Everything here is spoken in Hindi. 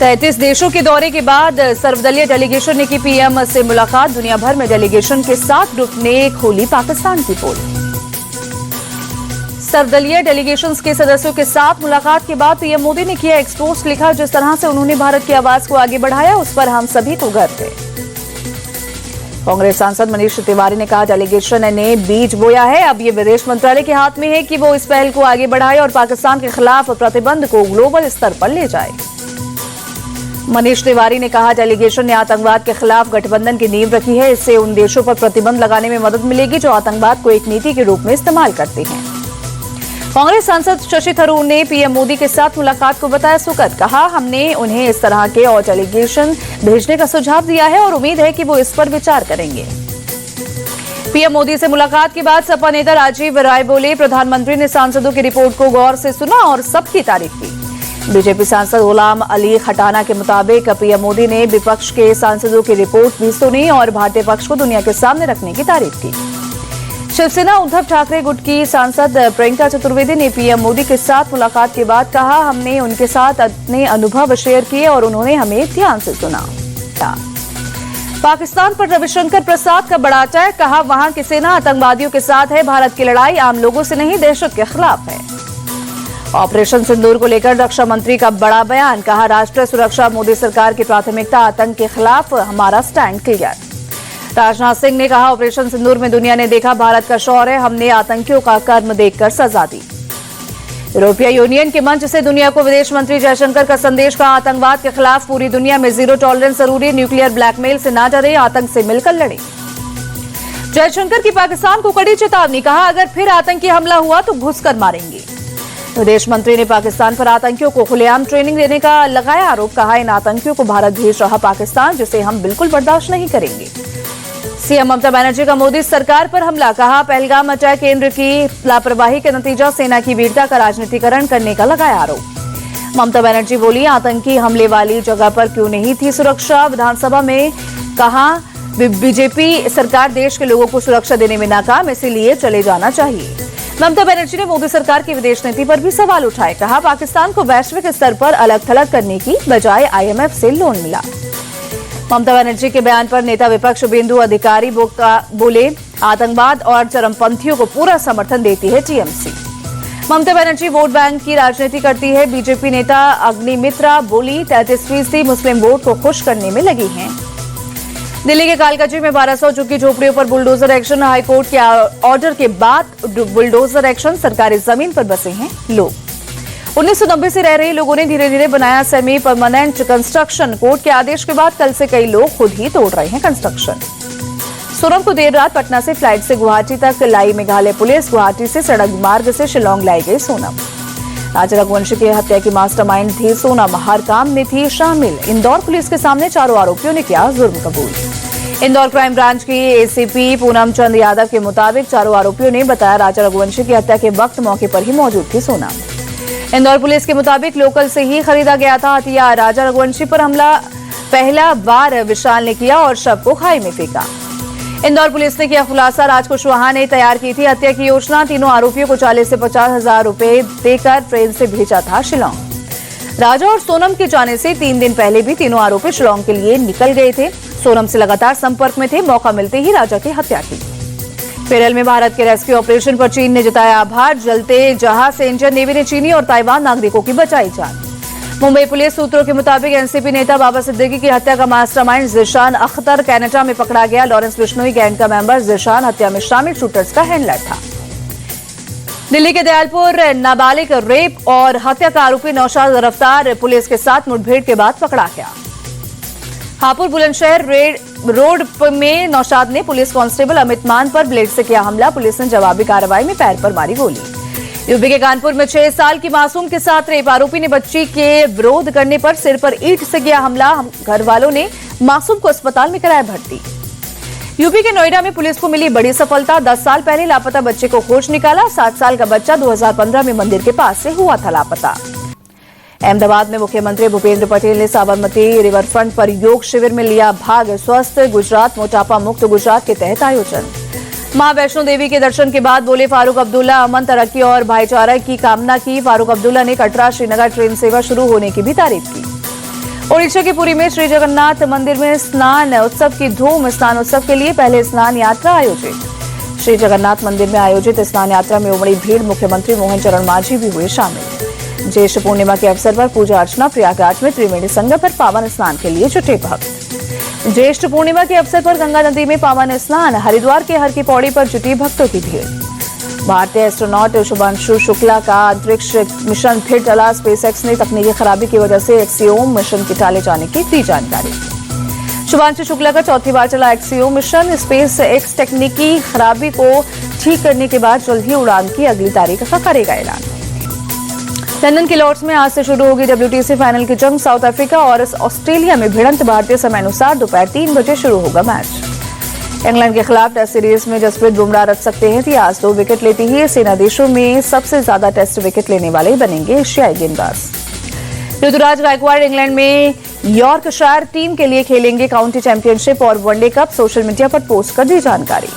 33 देशों के दौरे के बाद सर्वदलीय डेलीगेशन ने की पीएम से मुलाकात। दुनिया भर में डेलीगेशन के 7 ग्रुप ने खोली पाकिस्तान की पोल। सर्वदलीय डेलीगेशन के सदस्यों के साथ मुलाकात के बाद पीएम मोदी ने किया एक्सपोस्ट। लिखा, जिस तरह से उन्होंने भारत की आवाज को आगे बढ़ाया उस पर हम सभी को गर्व है। कांग्रेस सांसद मनीष तिवारी ने कहा, डेलीगेशन ने बीज बोया है, अब ये विदेश मंत्रालय के हाथ में है कि वो इस पहल को आगे बढ़ाए और पाकिस्तान के खिलाफ प्रतिबंध को ग्लोबल स्तर पर ले जाए। मनीष तिवारी ने कहा, डेलीगेशन ने आतंकवाद के खिलाफ गठबंधन की नींव रखी है। इससे उन देशों पर प्रतिबंध लगाने में मदद मिलेगी जो आतंकवाद को एक नीति के रूप में इस्तेमाल करते हैं। कांग्रेस सांसद शशि थरूर ने पीएम मोदी के साथ मुलाकात को बताया सुखद। कहा, हमने उन्हें इस तरह के और डेलीगेशन भेजने का सुझाव दिया है और उम्मीद है कि वो इस पर विचार करेंगे। पीएम मोदी से मुलाकात के बाद सपा नेता राजीव राय बोले, प्रधानमंत्री ने सांसदों की रिपोर्ट को गौर से सुना और सबकी तारीफ की। बीजेपी सांसद गुलाम अली खटाना के मुताबिक पीएम मोदी ने विपक्ष के सांसदों की रिपोर्ट भी सुनी और भारतीय पक्ष को दुनिया के सामने रखने की तारीफ की। शिवसेना उद्धव ठाकरे गुट की सांसद प्रियंका चतुर्वेदी ने पीएम मोदी के साथ मुलाकात के बाद कहा, हमने उनके साथ अपने अनुभव शेयर किए और उन्होंने हमें ध्यान से सुना। पाकिस्तान पर रविशंकर प्रसाद का बड़ा अटैक। कहा, वहां की सेना आतंकवादियों के साथ है, भारत की लड़ाई आम लोगों से नहीं दहशत के खिलाफ है। ऑपरेशन सिंदूर को लेकर रक्षा मंत्री का बड़ा बयान। कहा, राष्ट्रीय सुरक्षा मोदी सरकार की प्राथमिकता, आतंक के खिलाफ हमारा स्टैंड क्लियर। राजनाथ सिंह ने कहा, ऑपरेशन सिंदूर में दुनिया ने देखा भारत का शौर्य, हमने आतंकियों का कर्म देखकर सजा दी। यूरोपीय यूनियन के मंच से दुनिया को विदेश मंत्री जयशंकर का संदेश। कहा, आतंकवाद के खिलाफ पूरी दुनिया में जीरो टॉलरेंस जरूरी, न्यूक्लियर ब्लैकमेल से ना डरे, आतंक से मिलकर लड़े। जयशंकर की पाकिस्तान को कड़ी चेतावनी। कहा, अगर फिर आतंकी हमला हुआ तो घुसकर मारेंगे। विदेश मंत्री ने पाकिस्तान पर आतंकियों को खुलेआम ट्रेनिंग देने का लगाया आरोप। कहा, इन आतंकियों को भारत भेज रहा पाकिस्तान, जिसे हम बिल्कुल बर्दाश्त नहीं करेंगे। सीएम ममता बनर्जी का मोदी सरकार पर हमला। कहा, पहलगाम अटैक केंद्र की लापरवाही के नतीजा, सेना की वीरता का राजनीतिकरण करने का लगाया आरोप। ममता बनर्जी बोली, आतंकी हमले वाली जगह पर क्यों नहीं थी सुरक्षा। विधानसभा में कहा, बीजेपी सरकार देश के लोगों को सुरक्षा देने में नाकाम, इसीलिए चले जाना चाहिए। ममता बनर्जी ने मोदी सरकार की विदेश नीति पर भी सवाल उठाए। कहा, पाकिस्तान को वैश्विक स्तर पर अलग थलग करने की बजाय आईएमएफ से लोन मिला। ममता बनर्जी के बयान पर नेता विपक्ष शुभेंदु अधिकारी बोले, आतंकवाद और चरमपंथियों को पूरा समर्थन देती है TMC. Mamata Banerjee vote bank की राजनीति करती है। बीजेपी नेता अग्निमित्रा बोली, 33% मुस्लिम वोट को खुश करने में लगी हैं। दिल्ली के कालकाजी में 1200 झुग्गी झोपड़ियों पर बुलडोजर एक्शन। हाईकोर्ट के ऑर्डर के बाद बुलडोजर एक्शन, सरकारी जमीन पर बसे हैं लोग। 1990 से रह रहे लोगों ने धीरे धीरे बनाया सेमी परमानेंट कंस्ट्रक्शन। कोर्ट के आदेश के बाद कल से कई लोग खुद ही तोड़ रहे हैं कंस्ट्रक्शन। सोनम को देर रात पटना से फ्लाइट से गुवाहाटी तक लाई मेघालय पुलिस। गुवाहाटी से सड़क मार्ग से शिलांग लाई गई सोनम। राजा रघुवंशी की हत्या की मास्टरमाइंड थी सोनम, हर काम में थी शामिल। इंदौर पुलिस के सामने चारों आरोपियों ने किया जुर्म कबूल। इंदौर क्राइम ब्रांच की एसीपी पूनम चंद यादव के मुताबिक चारों आरोपियों ने बताया, राजा रघुवंशी की हत्या के वक्त मौके पर ही मौजूद थी सोनम। इंदौर पुलिस के मुताबिक लोकल से ही खरीदा गया था हथियार। राजा रघुवंशी पर हमला पहला बार विशाल ने किया और शव को खाई में फेंका। इंदौर पुलिस ने किया खुलासा, राज कुशवाहा ने तैयार की थी हत्या की योजना। तीनों आरोपियों को 40 से 50 हजार रुपए देकर ट्रेन से भेजा था शिलांग। राजा और सोनम के जाने से 3 दिन पहले भी तीनों आरोपी शिलांग के लिए निकल गए थे। सोनम से लगातार संपर्क में थे। मौका मिलते ही राजा की हत्या की। केरल में भारत के रेस्क्यू ऑपरेशन पर चीन ने जताया आभार। जलते जहाज से इंडियन नेवी ने चीनी और ताइवान नागरिकों की बचाई जान। मुंबई पुलिस सूत्रों के मुताबिक एनसीपी नेता बाबा सिद्दीकी की हत्या का मास्टरमाइंड जिशान अख्तर कनाडा में पकड़ा गया। लॉरेंस बिश्नोई गैंग का मेंबर जिशान हत्या में शामिल शूटर्स का हैंडलर था। दिल्ली के दयालपुर नाबालिग रेप और हत्या का आरोपी नौशाद गिरफ्तार। पुलिस के साथ मुठभेड़ के बाद पकड़ा गया। हापुड़ बुलंदशहर रोड में नौशाद ने पुलिस कांस्टेबल अमित मान पर ब्लेड से किया हमला। पुलिस ने जवाबी कार्रवाई में पैर पर मारी गोली। यूपी के कानपुर में 6 साल की मासूम के साथ रेप। आरोपी ने बच्ची के विरोध करने पर सिर पर ईंट से किया हमला। घर वालों ने मासूम को अस्पताल में कराया भर्ती। यूपी के नोएडा में पुलिस को मिली बड़ी सफलता। 10 साल पहले लापता बच्चे को खोज निकाला। 7 साल का बच्चा 2015 में मंदिर के पास से हुआ था लापता। अहमदाबाद में मुख्यमंत्री भूपेंद्र पटेल ने साबरमती रिवरफ्रंट पर योग शिविर में लिया भाग। स्वस्थ गुजरात मोटापा मुक्त गुजरात के तहत आयोजन। मां वैष्णो देवी के दर्शन के बाद बोले फारूक अब्दुल्ला, अमन तरक्की और भाईचारा की कामना की। फारूक अब्दुल्ला ने कटरा श्रीनगर ट्रेन सेवा शुरू होने की भी तारीफ की। ओडिशा के पुरी में श्री जगन्नाथ मंदिर में स्नान उत्सव की धूम। स्नान उत्सव के लिए पहले स्नान यात्रा आयोजित। श्री जगन्नाथ मंदिर में आयोजित स्नान यात्रा में उमड़ी भीड़। मुख्यमंत्री मोहन चरण मांझी भी हुए शामिल। ज्येष्ठ पूर्णिमा के अवसर पर पूजा अर्चना। प्रयागराज में त्रिवेणी संगम पर पावन स्नान के लिए जुटे भक्त। ज्येष्ठ पूर्णिमा के अवसर पर गंगा नदी में पावन स्नान। हरिद्वार के हर की पौड़ी पर जुटी भक्तों की भीड़। भारतीय एस्ट्रोनॉट शुभांशु शुक्ला का अंतरिक्ष मिशन फिर टला। स्पेसएक्स ने तकनीकी खराबी की वजह से एक्सियोम मिशन के टाले जाने की दी जानकारी। शुभांशु शुक्ला का चौथी बार चला एक्सियोम मिशन। स्पेसएक्स तकनीकी खराबी को ठीक करने के बाद जल्द ही उड़ान की अगली तारीख का करेगा ऐलान। लंदन के लॉर्ड्स में आज से शुरू होगी WTC फाइनल की जंग। साउथ अफ्रीका और ऑस्ट्रेलिया में भिड़ंत। भारतीय समय अनुसार दोपहर 3 बजे शुरू होगा मैच। इंग्लैंड के खिलाफ टेस्ट सीरीज में जसप्रीत बुमराह रच सकते हैं इतिहास। 2 विकेट लेते ही सेना देशों में सबसे ज्यादा टेस्ट विकेट लेने वाले बनेंगे एशियाई गेंदबाज। ऋतुराज गायकवाड़ इंग्लैंड में यॉर्कशायर टीम के लिए खेलेंगे काउंटी चैंपियनशिप और वनडे कप। सोशल मीडिया पर पोस्ट कर दी जानकारी।